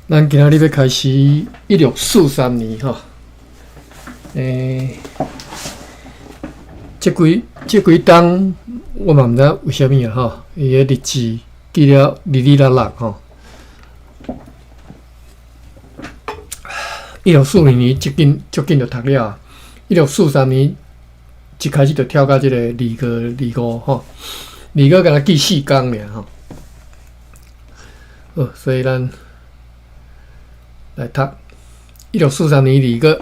咱今仔日要开始1643年吼，这几档我嘛毋知为虾米啊吼，伊个日子记了哩啦吼。1642年足紧就读了，1643年一开始就跳到即个2月25吼，2月敢若记4天尔吼。所以咱来读1643年2月，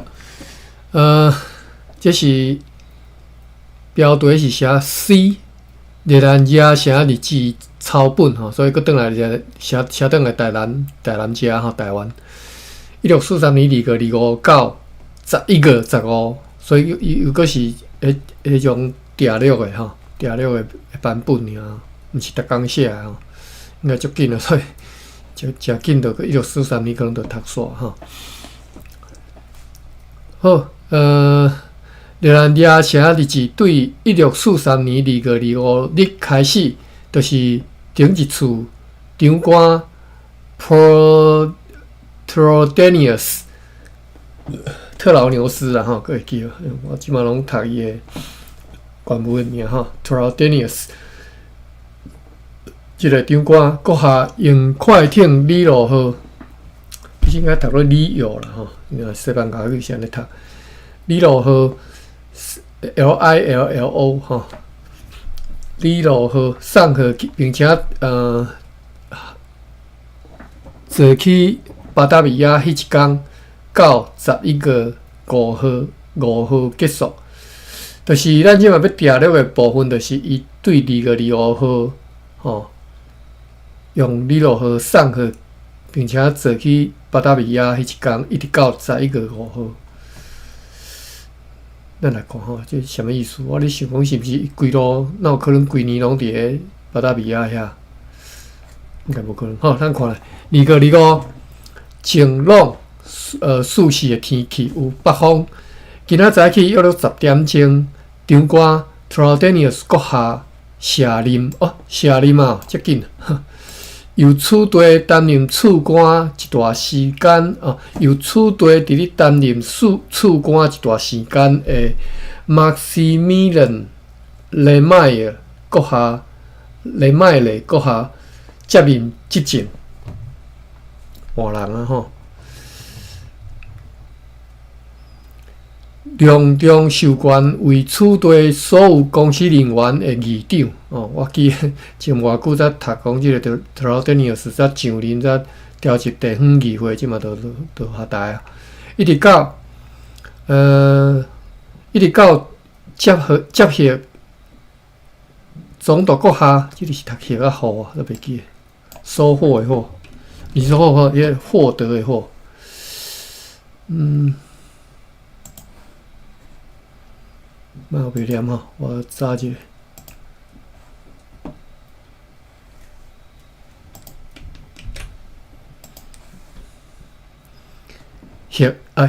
这是标题是写 C 日兰遮写日志抄本吼，所以佫转来写转来台南遮吼，台湾。1643年2月25到11月15，所以又佫是迄种定录的吼，定录的版本尔，毋是逐工写的吼，应该足紧的，所以真紧就1643年可能就读煞吼。好，日兰遮写日志对1643年2月25日开始，就是顶一次长官 Troilenius 特劳牛斯啦吼，各会记哦。我即马拢读伊的原文尔吼 ，Troilenius 即个长官阁下用快艇李罗号，应该读做李友啦吼，西班牙语是安尼读，李罗号 LILLO 吼，李罗号送去，并且坐去巴达米亚迄一天到11月5号结束，就是咱即马要定录的部分，就是伊对2月25号吼，用李罗号送去，并且坐去巴达米亚迄一天，一直到11月5号。咱来看吼，这是啥物意思？我咧想讲是毋是规路，哪有可能规年拢伫咧巴达米亚遐？应该无可能。好，咱看咧2月25。晴朗，舒适的天气，有北风。今仔早起约10点钟，长官 Troilenius 阁下下任啊，遮紧。由此地担任次官一段时间由此地伫咧担任次官一段时间的 Maximilian Lemaitre 阁下接任执政。换人啊吼，隆重授权为此地所有公司人员的议长我记前偌久才读讲即个 Troilenius 才上任才调一地方议会，即嘛都下台啊，一直到接获总督阁下，即个是读晓啊好啊，都袂记收获的获。你是也获得的获，蛮有袂念吼，我查一下。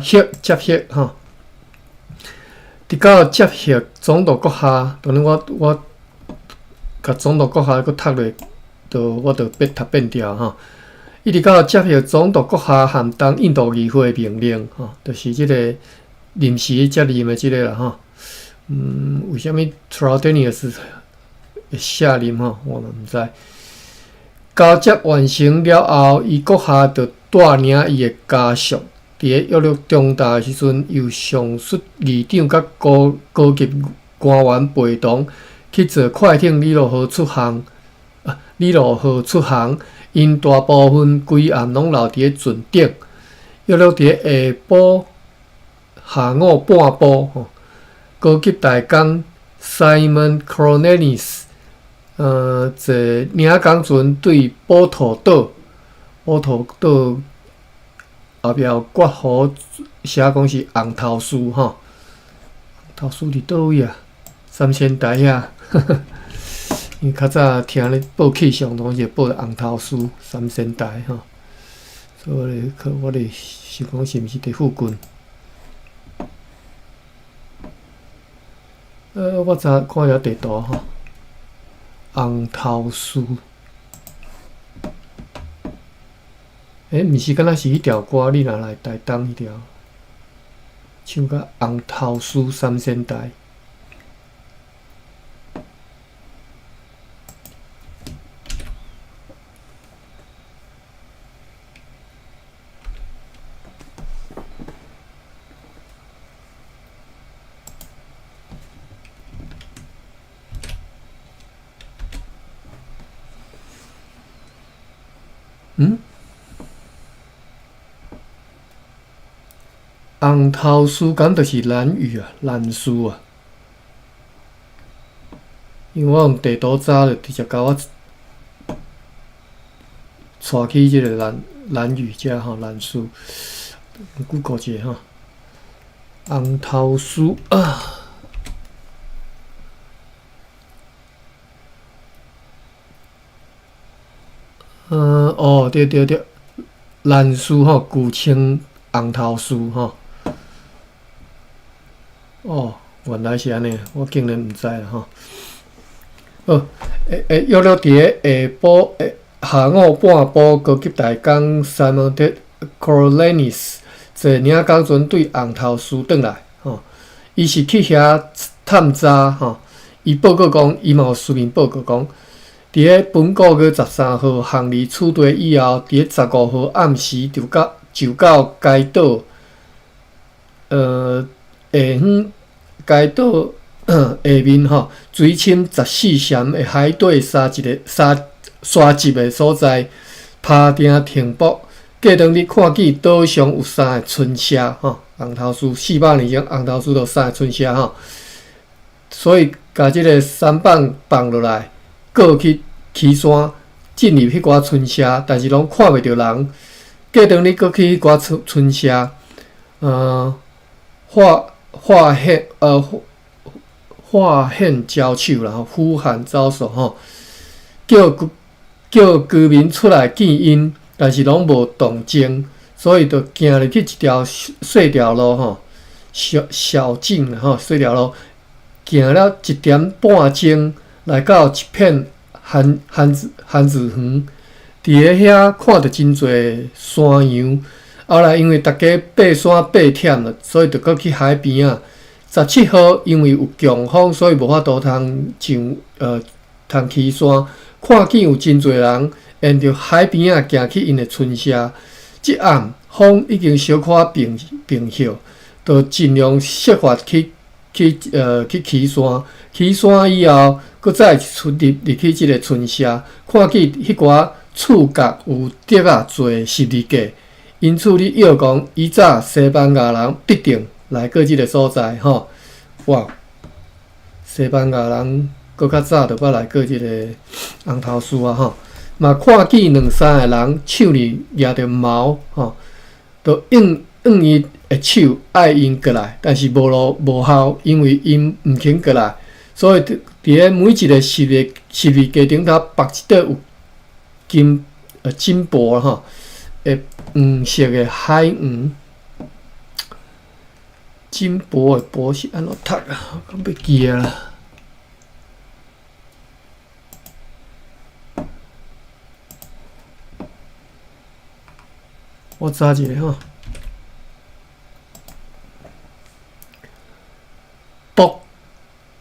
接获吼，直到接获总督阁下，当然我甲总督阁下佫读落，我读变调吼。一直到接获总督阁下函当印度议会的命令吼，就是即个临时接任的即个啦吼。为虾米 Troilenius 会下任吼，我嘛毋知。交接完成了后，伊阁下就带领伊的家属，伫咧约略重大的时阵，由上述议长甲高级官员陪同去坐快艇李罗号出航。因大部分规暗拢留伫咧船顶，约落伫咧下晡下午半晡高级大工 Simon Cornelis 坐领工船对波头岛后壁有括弧写讲是红头树吼，红头树伫倒位啊？三仙台遐。因较早听咧报气象，拢是报红头树、三仙台吼，所以我咧想讲是毋是伫附近？我查看下地图吼，红头树，毋是，敢若是迄条歌，你若来台东迄条，唱甲红头丝三仙台。红头丝敢就是兰屿啊，兰丝啊。因为我用地图查就直接甲我带去即个兰屿遮吼，兰丝。Google 一下吼，红头丝啊。哦，对，兰丝吼，古称红头丝吼。哦，原来是安尼，我竟然毋知啦吼。约了伫个下晡下午半晡高级大港 Simon Coriolanus 坐领港船对红头丝转来吼。伊是去遐探查吼。伊报告讲，伊嘛有书面报告讲，伫个本个月13号行李取缔以后，伫个15号暗时就到该岛下方该岛下面吼，水深14船的海底沙集的所在，拍定停泊。过当日看见岛上有3个村社吼，红头丝400年前，红头丝就3个村社吼，所以甲即个三棒放落来，过去岐山进入迄寡村社，但是拢看袂着人。过当日过去迄寡村社，化现交手，然后呼喊招手吼，叫居民出来见因，但是拢无动静，所以就行入去一条细条路吼，小径啦吼，细条路行了1点半钟，来到一片番子园，伫个遐看到真侪山羊。后来因为大家爬山爬忝了，所以就搁去海边啊。17号因为有强风，所以无法度通起山。看见有真侪人沿着海边啊行去因的村社。即暗风已经小可平息，就尽量设法去起山。起山以后，搁再入去即个村社，看见迄寡厝角有竹仔做12架。因此，你要讲以早西班牙人必定来过即个所在吼。哇！西班牙人搁较早就捌来过即个红头丝啊吼。嘛看见2-3个人手里举着矛吼，就用伊的手爱因过来，但是无效，因为因毋肯过来，所以伫个每一个12架顶头绑一块有金箔吼。黄色的海黄，金箔的箔是安怎读啊？我袂记啊啦。我查一下吼，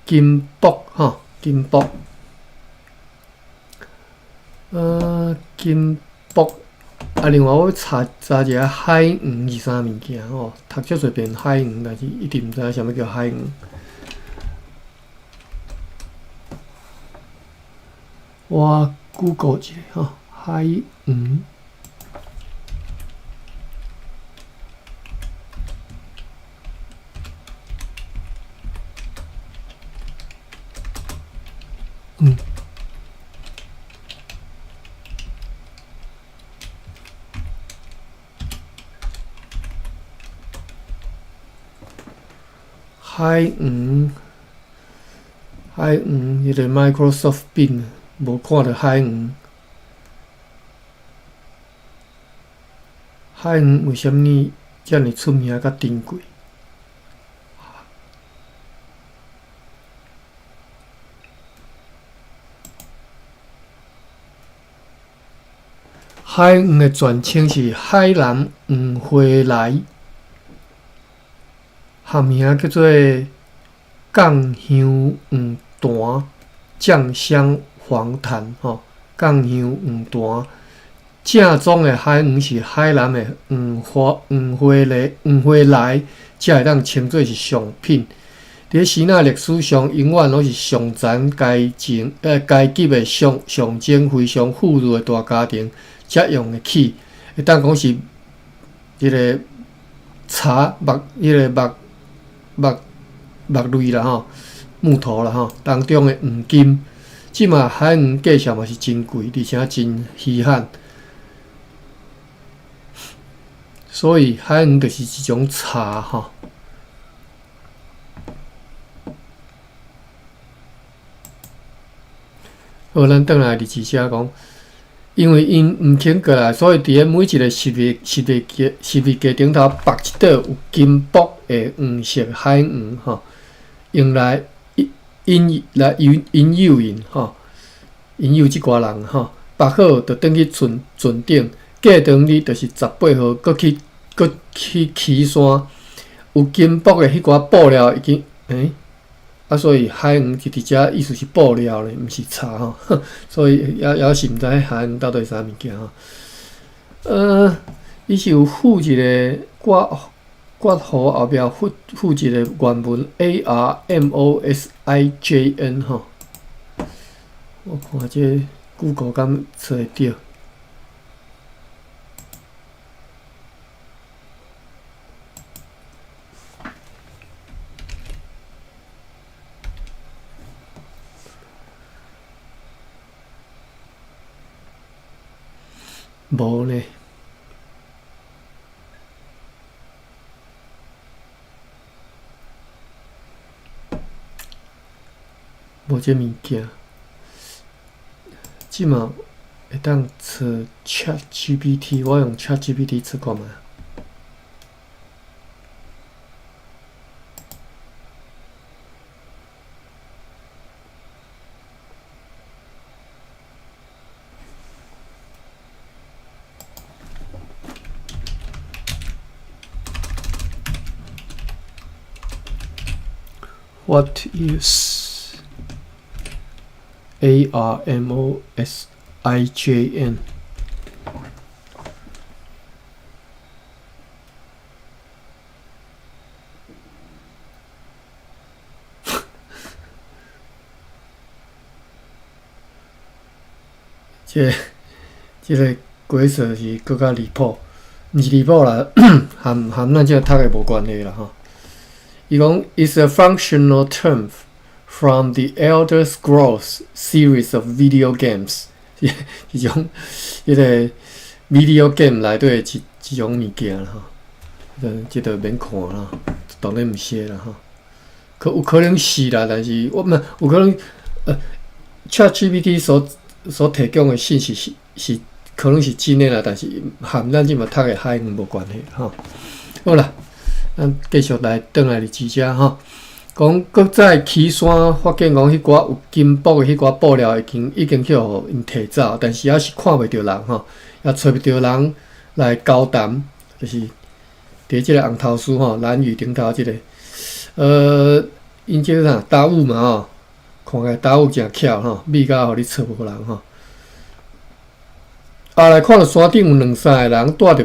金箔吼，金箔，金箔。另外我查一下海黄是啥物件吼，读足侪遍海黄，但是一直毋知影啥物叫海黄。我 Google 一下吼，海黄。海黄，迄个 Microsoft Bing 无看到海黄。海黄为虾米遮尔出名甲珍贵？海黄的全称是海南黄花来，学名叫做降香黄檀酱香黄檀吼，降香黄檀。正宗的海黄是海南的黄花来，才会当称作是上品。伫希腊历史上，永远拢是上层阶级的象征，非常富裕的大家庭才用的起，会当讲是迄个茶木类啦吼，木头啦吼当中的黄金。即嘛海黄价钱嘛是真贵，而且真稀罕。所以海黄就是一种茶吼。好，咱转来第二写讲，因为因毋肯过来，所以伫咧每一个实物架顶头绑一道有金箔的黄色海黄吼，用来引诱因吼，引诱即寡人吼，绑好就转去船顶，过长日就是18号，搁去岐山，有金箔的迄寡布料已经所以海黄就伫遮意思是布料咧，毋是茶吼。所以也是毋知海黄到底是啥物件吼。伊是有附一个括号后壁附一个原文 ARMOSIJN 吼。我看这 Google 敢找会到。无呢，无这物件。即嘛会当找 ChatGPT， 我用 ChatGPT 找看觅。What is ARMOSIJN？ 这个规则是更较离谱，毋是离谱啦，含咱这读的无关系啦吼。伊讲 is a functional term from the Elder Scrolls series of video games， 一种迄个 video game 内底的一种物件啦吼。这就免看啦，当然毋是啦吼。有可能是啦，但是我们有可能ChatGPT 所提供的信息是可能是真的啦，但是含咱即嘛读的海黄无关系吼。好啦。咱继续来转来第二只吼，讲搁在岐山发现讲迄寡有金箔的迄寡布料已经去互因摕走，但是也是看袂着人吼，也找袂着人来交谈，就是伫即个红头书吼，蓝屿顶头即个，因即个啥达悟嘛吼，看起来达悟诚巧吼，美甲互你找无人吼。后来看到山顶有2、3个人带着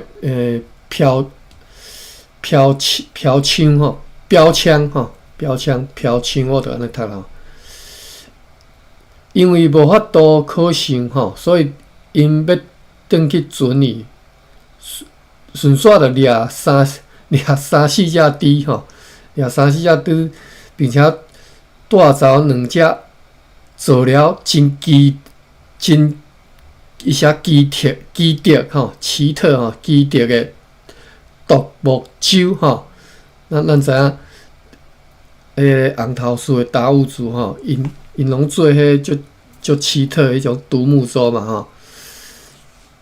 标枪吼，标枪，我着安尼读啦。因为无法度考成吼，所以因要转去船里，顺续着掠3、4只猪吼，掠3、4只猪，并且带走2只做了真一些奇特吼，奇特吼，奇特的。独木舟吼，咱知影，红头树的达悟族吼，因拢做迄足奇特迄种独木舟嘛吼。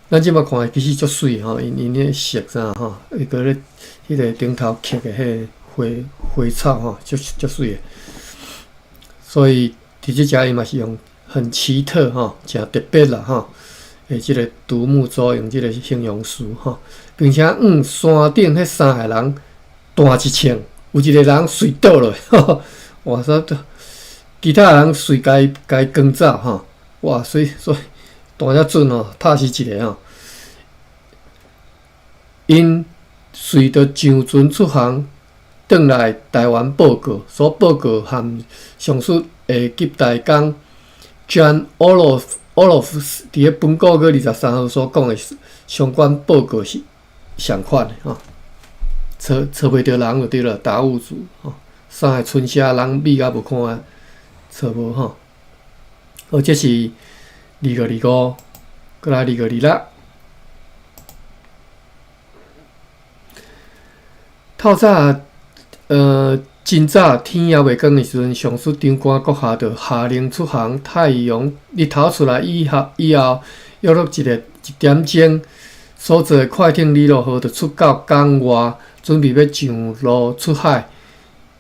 咱即摆看其实足水吼，因迄色啥吼，迄个咧迄个顶头刻的迄花草吼，足水的。所以伫即只伊嘛是用很奇特吼，诚特别啦吼。即个独木舟用即个形容词吼，并且山顶迄3个人弹一枪，有一个人睡倒落，哇！其他人随该赶走吼，哇！所以弹遮准吼，拍死一个吼。因随着上船出航，转来台湾报告，所报告和上述的及台港 John Olof 伫咧本国个23号所讲的相关报告是相款的吼，找袂着人就对了，达悟族吼，3个春虾人美甲无看，找无吼。好，这是2个25，过来2个26。透早，真早天还未光的时阵，上述长官阁下就下令出航。太阳日头出来以后，约落1点钟，所坐的快艇李罗号就出到港外，准备要上路出海。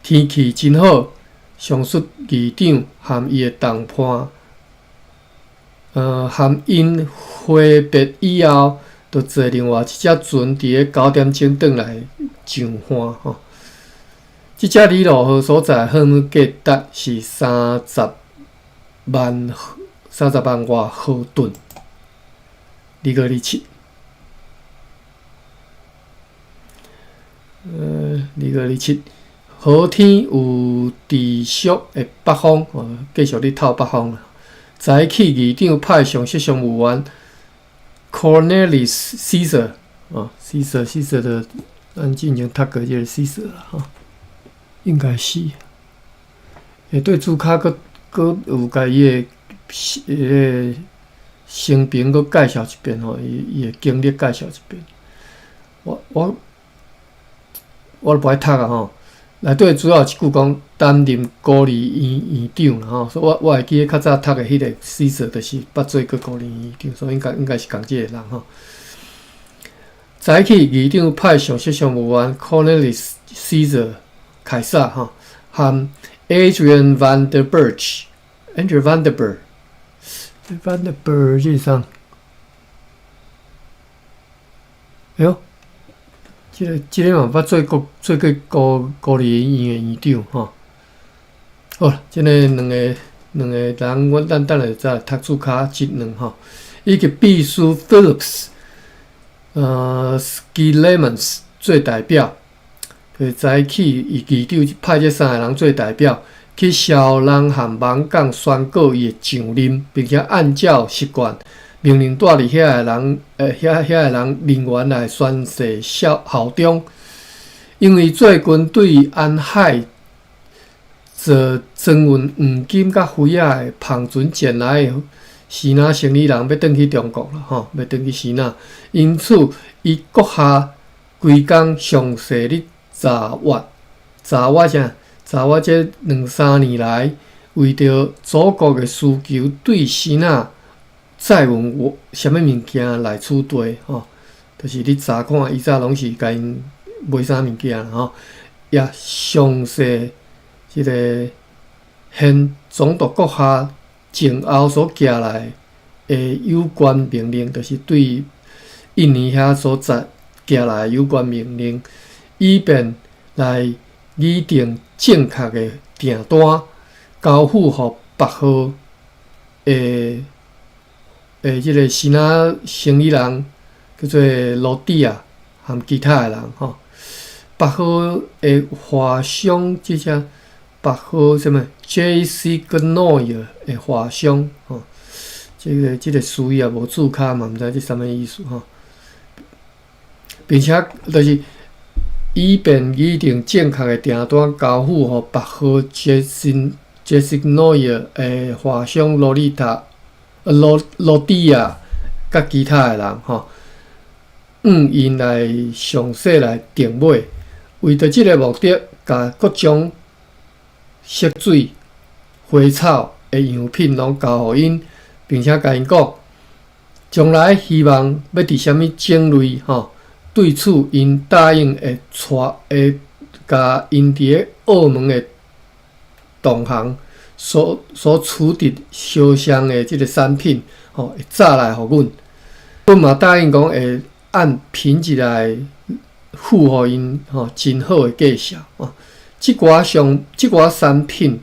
天气真好，上述议长和伊的同伴，和因会别以后，就坐另外一只船，伫咧9点钟转来上岸吼。即只李罗号所在航母价值是30万外毫吨。227，好天有持续的北风，继续咧透北风啦。早起议长派上级商务员 Cornelis Caesar Caesar 的，咱之前读过即个 Caesar 啦吼。应该是，对主卡佫有甲伊个生平佫介绍一遍吼，伊个经历介绍一遍。我都不爱读啊吼，内底主要一句讲担任孤立院长啦吼，所以我会记较早读的迄个 Caesar 就是捌做过孤立院长，所以应该是共即个人吼。早起议长派上级商务员 Cornelis Caesar 凯撒哈，和 Adrian van der Berg 这上，哎呦，这个嘛捌做过孤立院的院长哈。好啦，这个两个人，咱等下再读书卡一两吼。伊个秘书 Phillips，Skilemans 做代表。早起，议长派这3个人做代表，去小人和网港宣告伊的上任，并且按照习惯，命令带伫遐个人人员来宣誓效忠。因为做军对安海坐装运黄金甲灰仔的篷船前来的西那生理人要转去中国了吼，要转去西那，因此伊阁下规工详细咧查阅啥？查阅这2-3年来，为着祖国的需求，对西那载运啥物物件来取缔吼，就是你查看，伊早拢是甲因卖啥物件吼，也详细即个现总督阁下前后所寄来的有关命令，就是对印尼遐所在寄来的有关命令。以便来拟定正确的订单，交付予8号即个西那生理人叫做罗蒂亚和其他的人吼。8号的华商，即只8号什么 J.C. Gnoyer 的华商吼，即个词也无注卡嘛，毋知这啥物意思吼，并且就是。以便拟定正确的订单，交付予8号 Jessica Noyer 的华商罗蒂亚甲其他的人吼，因来详细来定买，为着即个目的，甲各种色水、花草的样品拢交予因，并且甲因讲，将来希望要伫啥物种类吼。对此，因答应会甲因伫咧澳门的同行所取得相像的即个产品，会早来互阮，阮嘛答应讲会按品质来付互因真好诶价钱即寡产品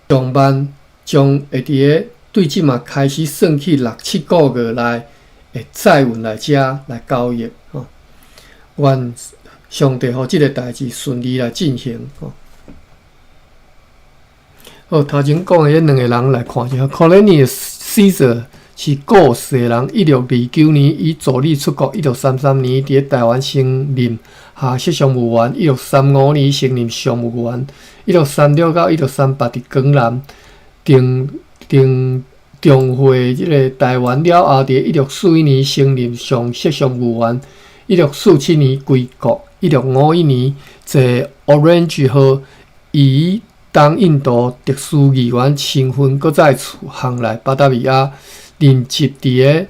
上万将会伫个对即嘛开始算起6、7个月来会载运来遮来交易愿上帝互即个代志顺利来进行好，头前讲诶，迄两个人来看一下 ，Cornelius Caesar 是过世诶人，1629年以助理出国，1633年伫台湾升任下设商务员，1635年升任商务员，1636到1638伫江南重会即个台湾了后，伫1641年升任上设商务员，1647年归国，1651年坐 Orange 号以东印度特殊议员身份，搁再次航来巴达维亚，任职伫个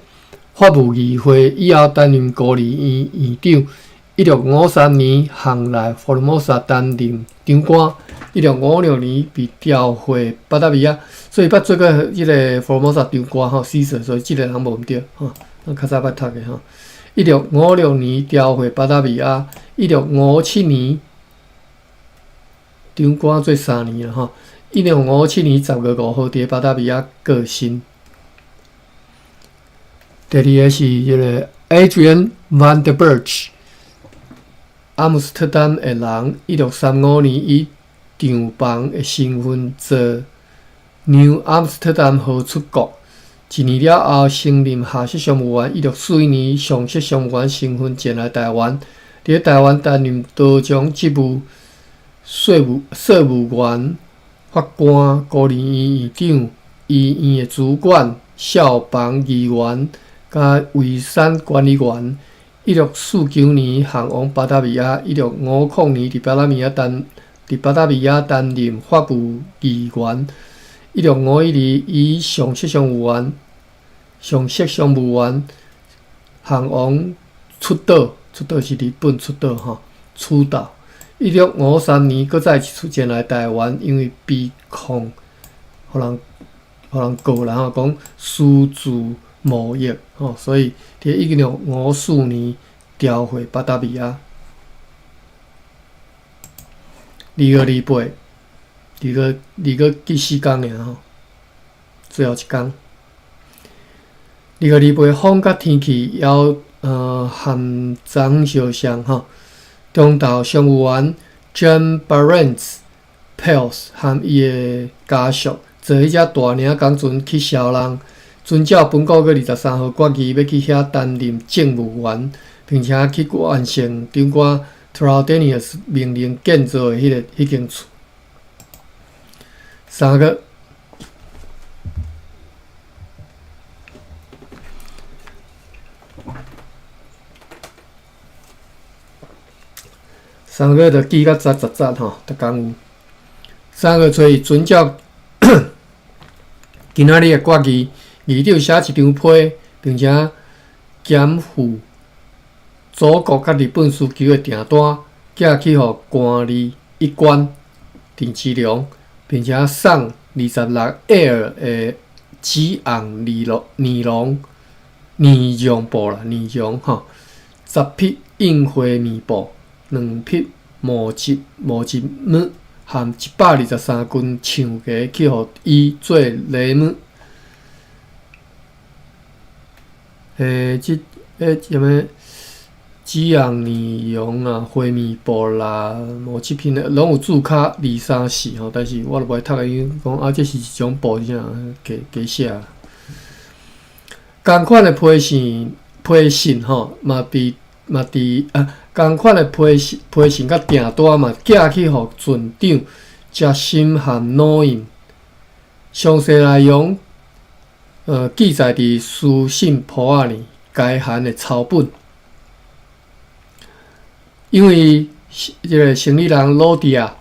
法务议会，以后担任孤儿院院长。1653年航来佛罗摩萨担任长官。1656年被调回巴达维亚，所以捌做过即个佛罗摩萨长官死死，所以即个人无毋对咱较早捌读的1656年调回巴达维亚，1657年。长官做3年啦，1657年10月5号伫巴达维亚过身。第二个是即个 Adrian van der Burch， 阿姆斯特丹的人，1635年以长房的身份坐 New Amsterdam 号出国，一年了后升任下设商务员，1641年上设商务员身份前来台湾，伫台湾担任多种职务。税务员、法官、孤儿院院长、医院的主管、消防议员、甲遗产管理员。1649年航往巴达维亚，1650年伫巴达维亚担任法务议员。1651年以上设商务员航往出岛是日本出岛。1653年，搁再一次前来台湾，因为被控互人告啦讲私自贸易所以伫1654年调回巴达维亚。二个记4天尔最后一天。2个风甲天气要含脏相像中岛商务员 John Barents Pels 和伊的家属坐迄只大领港船去小浪，遵照本国月23号决议，要去遐担任政务员，并且去完成长官 Traldenius 命令建造的迄间厝。3个就记到杂逐工有。3个找伊遵照今仔日的决议，议长写一张批，并且减负祖国甲日本需求的订单，寄去互官吏一关田志良，并且送26 L 的紫红尼绒布10匹印花棉布，2匹毛质毛和123根橡皮去互伊做礼物。什么紫红尼绒啊、花棉布啦、毛质品的，拢有注卡2、3、4但是我都袂读伊讲这是一种布啥加写。同款的批信同款的批信甲订单嘛，寄去互船长杰森和诺印，详细内容记载伫书信簿仔呢，该函的抄本。因为这个生理人罗迪亚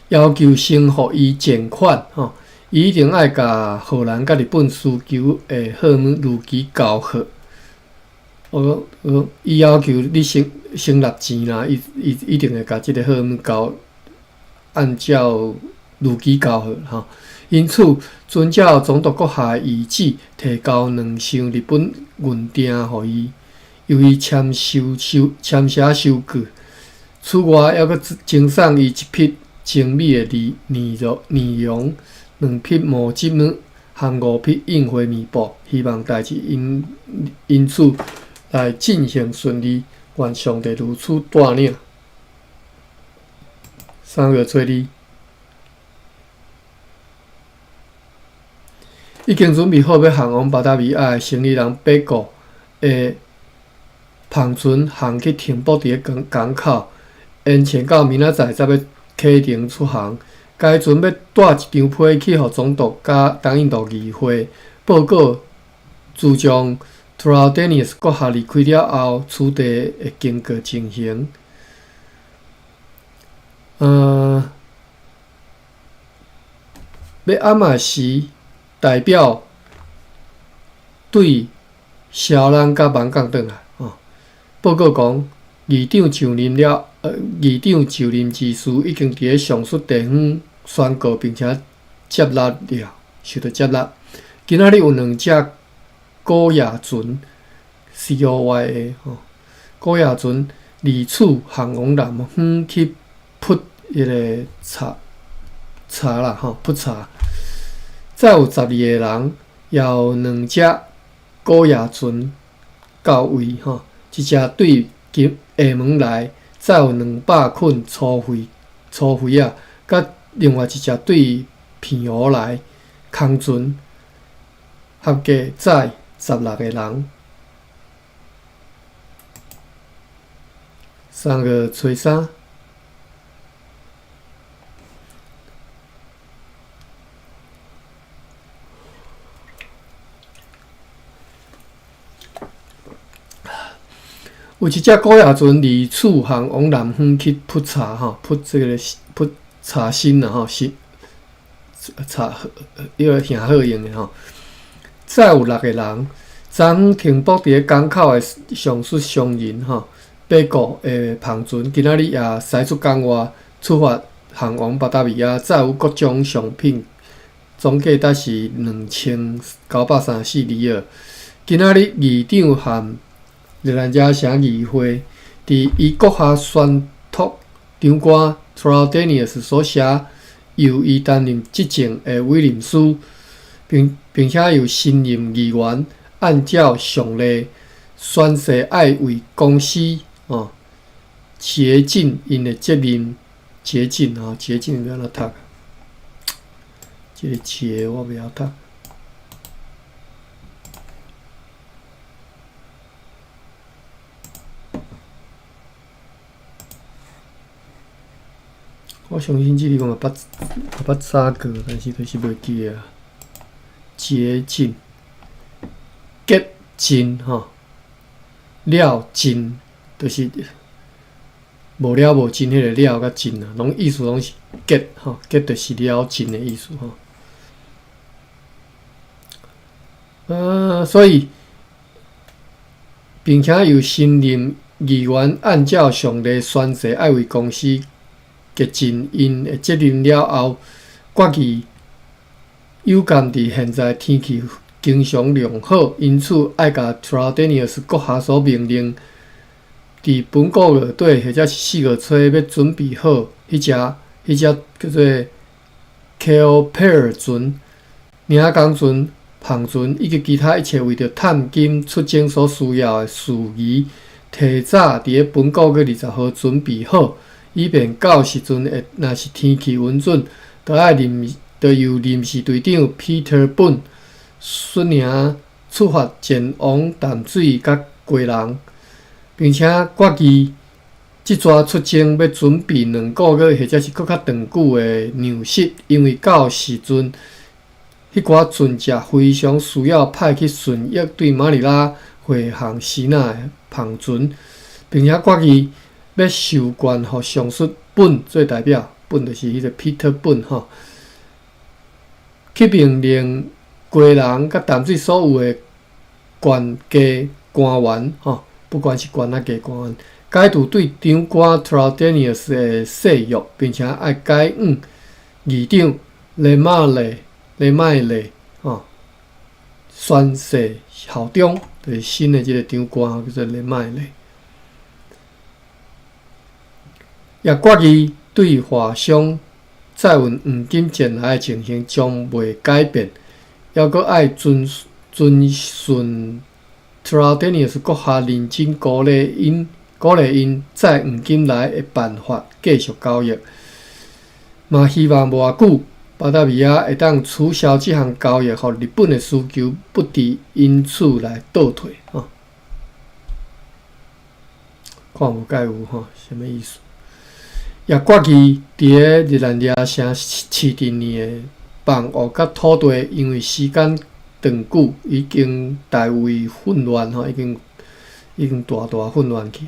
要求先互伊前款伊一定爱甲荷兰甲日本需求的货物如期交货。伊要求你先纳钱啦，伊一定会甲即个货物按照如期交货哈。因此，遵照总督阁下遗旨，提交2箱日本运订互伊，由伊签写收据。此外，还阁赠送伊一匹精美的呢绒、2匹毛巾和5匹印花棉布，希望代志因此来进行顺利。愿上帝如此带领。3月初2，已经准备好要航往巴达维亚的行李人8个的篷船航去停泊伫港口，因前到明仔载才要启程出航。该船要带一张批去予总督甲东印度议会报告，自从 Traidenis 阁下离开了后，此地的经过情形。要暗仔时，代表对肖人甲万港转来。报告讲，议长就任之事已经伫上述地方宣告，并且接纳了，受到接纳。今仔日有2只高野船 ，COYA 高野船离此航往南方去扑迄个茶啦扑茶。再有12个人，也有2只高野船到位一只对下门来，再有200捆粗灰啊，甲另外一只对片湖来空船，合计载16个人。3月初3，有一只高野船离此航往南方去扑茶扑这个扑茶心啦茶迄个行好用的再有6个人，昨昏停泊伫港口的上述商人8个的篷船，今仔日也驶出港外，出发航往巴达维亚，载有各种商品，总价值是2934里尔。今仔日议长和日兰遮省议会伫伊阁下宣读长官 Traidenis 所写由伊担任执政的委任书，并且由新任议员按照常例宣誓爱为公司竭尽因的责任，竭尽要安怎读？这个竭我袂晓读。我相信这个我捌查过，但是就是袂记啊。竭尽，竭尽了尽，就是无了无尽迄个了甲尽啊，拢意思拢是竭竭就是了尽的意思所以并且由新任议员按照常例宣誓爱为公司竭尽因的责任了后，决议有鉴伫现在天气经常良好，因此爱甲 Traidenis 阁下所命令，伫本个月底或者是4月初要准备好迄只叫做 Calper 船、领港船、篷船以及其他一切为着探金出征所需要的事宜，提早伫本个月20号准备好。以便到时阵若是天气允准，就由临时队长 Peter Boone 率领出发前往淡水甲归人，并且决议即撮出征要准备2个月或者是搁较长久的粮食，因为到时阵迄寡船只非常需要派去顺益对马尼拉回航西那的篷船，并且决议要授权予上述本做代表，本就是迄个 Peter 本去命令归人甲淡水所有的县家官员不管是县仔家官员，解除对长官 Traidenis 的誓约，并且爱解议长雷麦勒宣誓效忠，就是新的这个长官叫做雷麦勒。也决议对华商载运黄金前来的情形将袂改变，还阁爱遵循 Traidenis 阁下认真鼓励因载黄金来的办法继续交易，嘛希望无偌久，巴达维亚会当取消这项交易，互日本的需求不致因此来倒退。看无解有什么意思？也决议伫个日兰抓城市镇内的房屋甲土地，因为时间长久，已经大为混乱已经大混乱去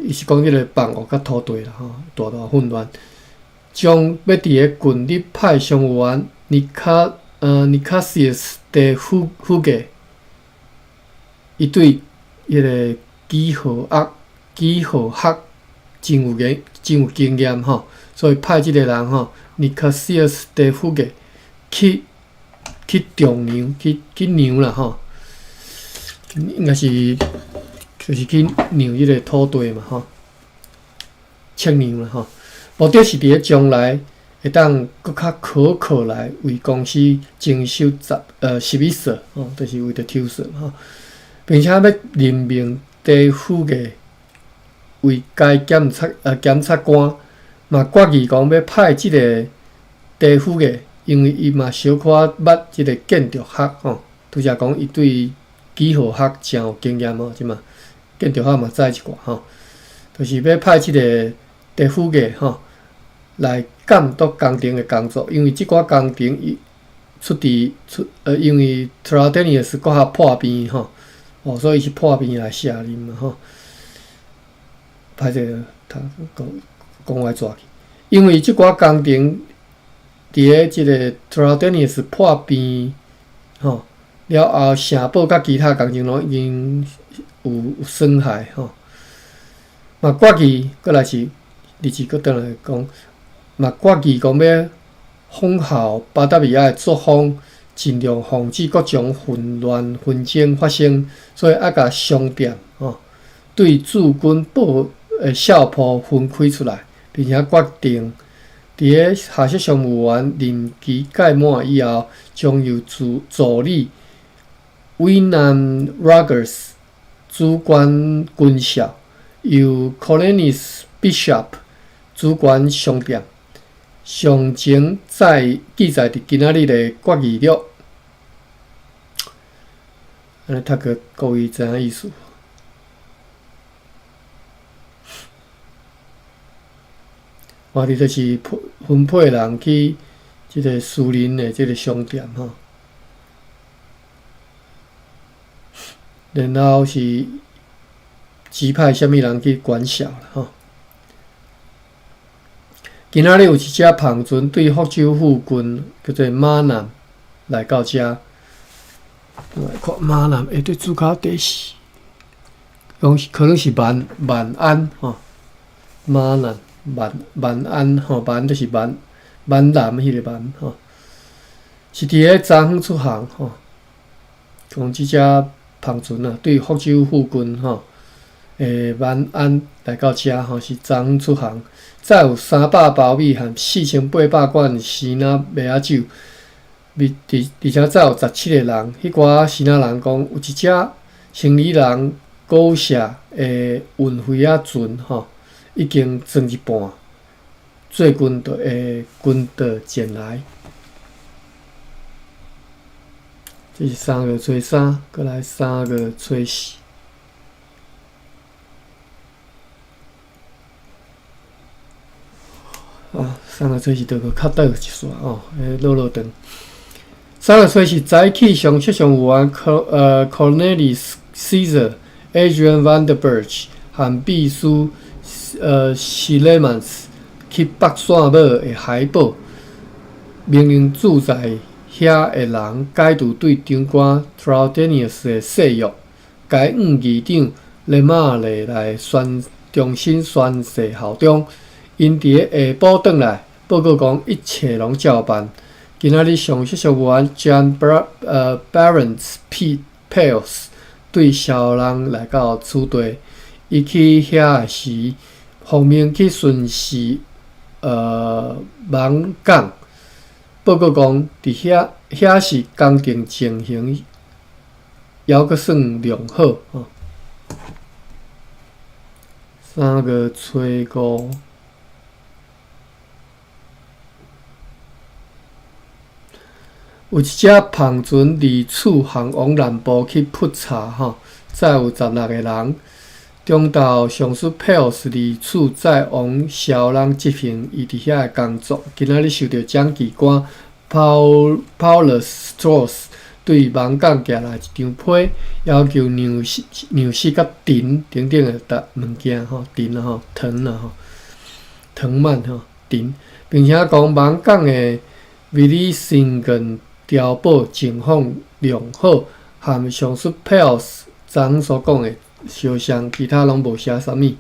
伊是讲个房屋甲土地啦大混乱，将要伫个郡立派上员尼卡西斯地夫嘅，伊对迄个几何学真有经验所以派即个人尼卡西斯地夫嘅去丈量去量啦应该是就是去量迄个土地嘛测量啦目的是伫个将来会当搁较可靠来为公司征收11税就是为着抽税并且要任命地夫嘅为该检察官，嘛决议讲要派即个地夫嘅，因为伊嘛小可捌即个建筑学拄则讲伊对几何学真有经验即嘛建筑学嘛知一寡就是要派即个地夫嘅来监督工程的工作，因为即寡工程伊因为 Traidenis 阁较破病所以是破病来卸任嘛歹势，讲歪抓去。因为即寡工程伫个即个 Traidenis 破病了后，城堡甲其他工程拢已经有损害嘛决议，过来是日志搁倒来讲，嘛决议讲要仿效巴达维亚的作风，尽量防止各种混乱纷争发生，所以爱甲商店对驻军校铺分开出来，并且决定伫个下设商务员任期届满以后，将由助理 William Rogers 主管军校，由 Cornelius Bishop 主管商店。详情记载伫今仔日的决议了。安尼读个各位知影意思。话哩就是分配人去即个私人的即个商店然后是指派啥物人去管辖啦今仔日有一只胖船对福州附近叫做马南来到遮，来看马南对主角第四，可能是万安马南。万安万就是万南迄个万是伫个昨昏出航讲即只胖船对福州附近万安来到遮是昨昏出航，载有300包米和4800罐鲜奶麦仔酒，而且载有17个人。迄寡鲜奶人讲有一只行李人高社的运费仔船已经装一半，最近就会军队前来。这是3月初3，过来3月初4。3月初4就较倒一撮落长。3月初4早起上设上有员Cornelius Caesar、Adrian Vanderberg 和秘书Silemans 去北线尾的海堡，命令住在遐的人解除对长官 Traidenis 的誓约，该院议长勒马勒来重新宣誓效忠。因伫下晡转来报告讲一切拢照办。今仔日上述职员 John Barnes Pales 对小人来到此地，伊去遐时，奉命去巡视盲港。报告讲，伫遐是工程情形，犹阁算良好哦。3月初5。有一只篷船离厝航往南部去扑查吼，载有16个人。中昼上司 Pales 离厝载往小人执行伊伫遐的工作。今仔日受到蒋记官 Paulus Strauss 对盲港寄来一张批，要求粮食甲藤等等的物件吼，藤吼藤吼藤蔓吼藤，并且讲盲港的卫理新根调保情况良好，和上述 Pales 昨所讲的相像，其他拢无写啥物。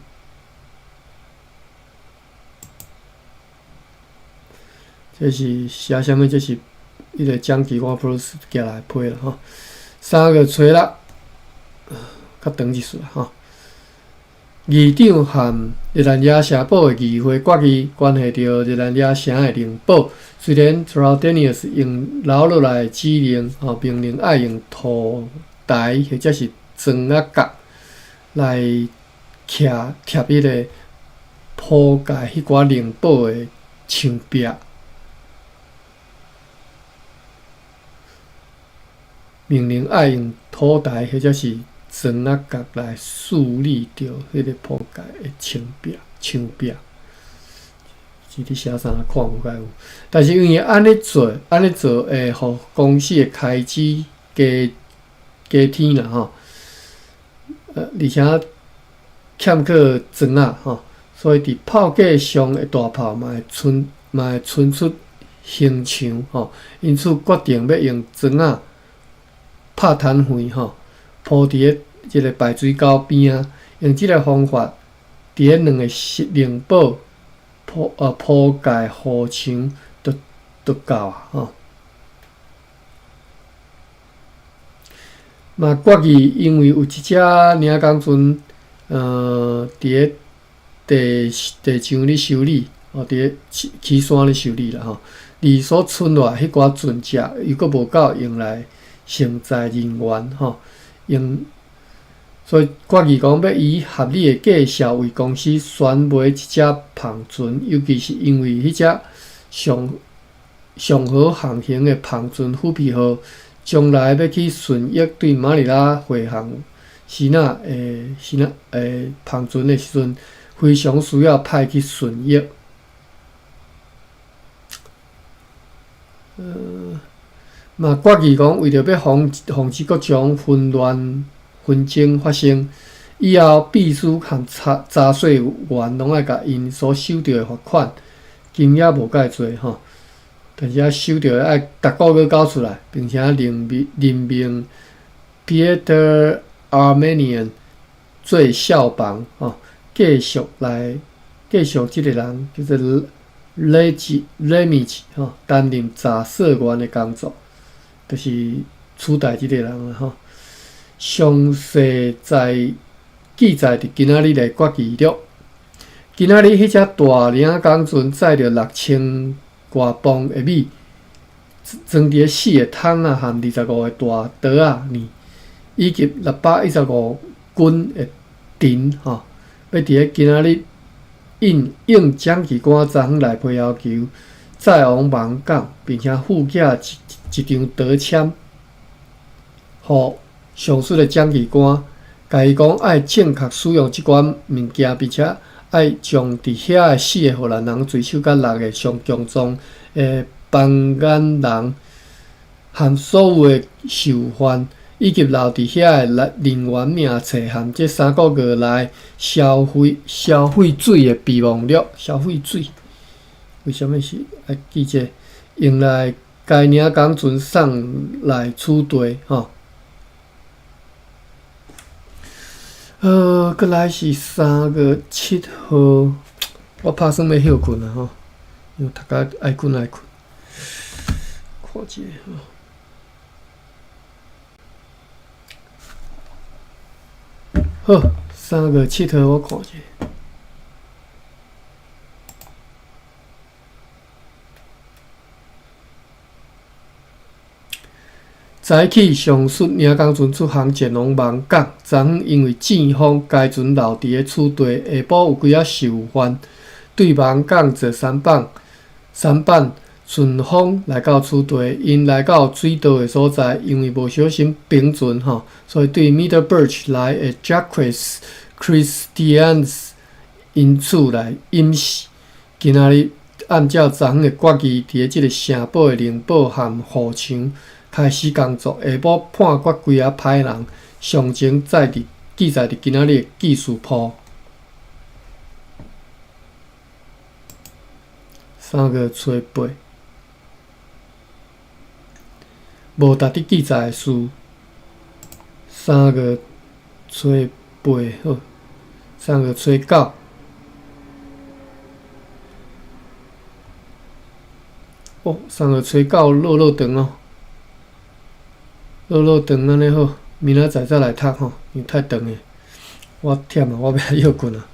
这是写啥物？这是迄个蒋记官 Plus 寄来批啦吼。3月初6，较长一岁吼。议长和日兰野城堡的议会决议关系到日兰野城的灵宝。虽然 Traldenius 用留落来的指令，命令爱用土台或者是砖仔角来贴迄个铺盖迄寡灵宝的墙壁，命令爱用土台或者是砖仔角来树立着迄个铺盖的墙壁。是伫写啥看无解有，但是因为安尼做会互公司的开支加添啦吼。而且欠缺砖仔吼，所以伫炮架上的大炮嘛会伸出形墙吼，因此决定要用砖仔拍摊灰吼，铺伫即个排水沟边啊，用即个方法，伫咧2个灵宝铺盖护墙就够啊吼。嘛，决议因为有一只领工船，伫咧地上咧修理，伫咧起山咧修理啦吼。而所剩落迄寡船只又阁无够用来承载人员吼，所以决议讲要以合理的价销为公司选卖一只篷船，尤其是因为迄只上好航行的篷船虎皮号，将来要去顺益对马尼拉回航时呐篷船的时阵，非常需要派去顺益。嘛，决议讲为着要防止各种纷争发生，以后秘书和查税员拢爱甲因所收到的罚款金额无介侪吼，但是收到的爱逐个月交出来，并且任命 Peter Armenian 做校帮吼，继续即个人叫做 Lemich 吼，担任查税员的工作，就是取代即个人啦吼。详细记载伫今仔日的决议录。今仔日迄只大领工船载着6000多磅的米，装伫4个桶啊，和25个大桌啊呢，以及615斤的藤吼，要伫咧今仔日应蒋记官昨昏来批要求，载往盲港，并且附寄一张德签，互上述的蒋记官，甲伊讲爱正确使用即款物件，并且爱将伫遐的4个荷兰人追手甲6个上强壮的帮眼人，和所有的囚犯，以及留伫遐的人员名册，和这3个月来消费水的备忘录。消费水为什么是爱记这？用来该领工船送来取缔吼。过来是3月7号，我拍算要休困啊吼，因为读甲爱困。看一下吼。好，3月7号我看一下。早起上述领工船出航前往望港，昨昏因为阵风，该船留伫个厝地，下晡有几仔受翻，对望港坐3班顺风来到厝地，因来到水道的所在，因为无小心平船吼，所以对 Middle Birch 来的 Jacques Christians 因厝来淹死。今仔日按照昨昏的决议，伫即个城堡的灵堡和护墙开始工作，下晡判决几仔歹人，详情记载伫今仔日的记事簿。3月初8，无值得记载的事。3月初8好，3月初9。哦，3月初9落长哦，落长安尼好，明仔载再来读吼，因为太长诶，我忝啊，我要休困啊。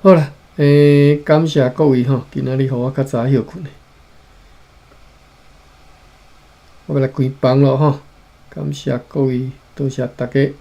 好啦，感谢各位吼，今仔日互我较早休困诶，我要来关房咯吼，感谢各位，多谢大家。